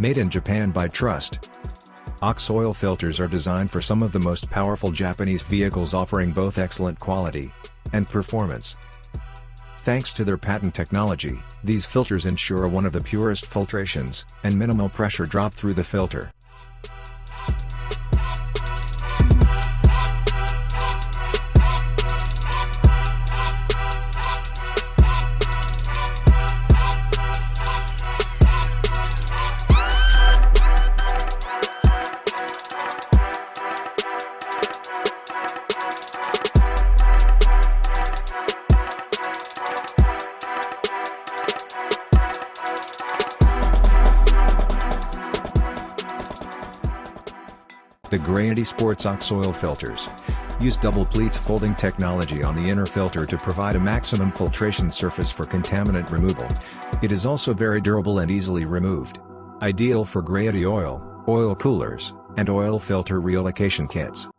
Made in Japan by Trust. OX Oil filters are designed for some of the most powerful Japanese vehicles, offering both excellent quality and performance. Thanks to their patent technology, these filters ensure one of the purest filtrations and minimal pressure drop through the filter. The GReddy Sports OX Oil filters use double pleats folding technology on the inner filter to provide a maximum filtration surface for contaminant removal. It is also very durable and easily removed. Ideal for GReddy oil, oil coolers, and oil filter relocation kits.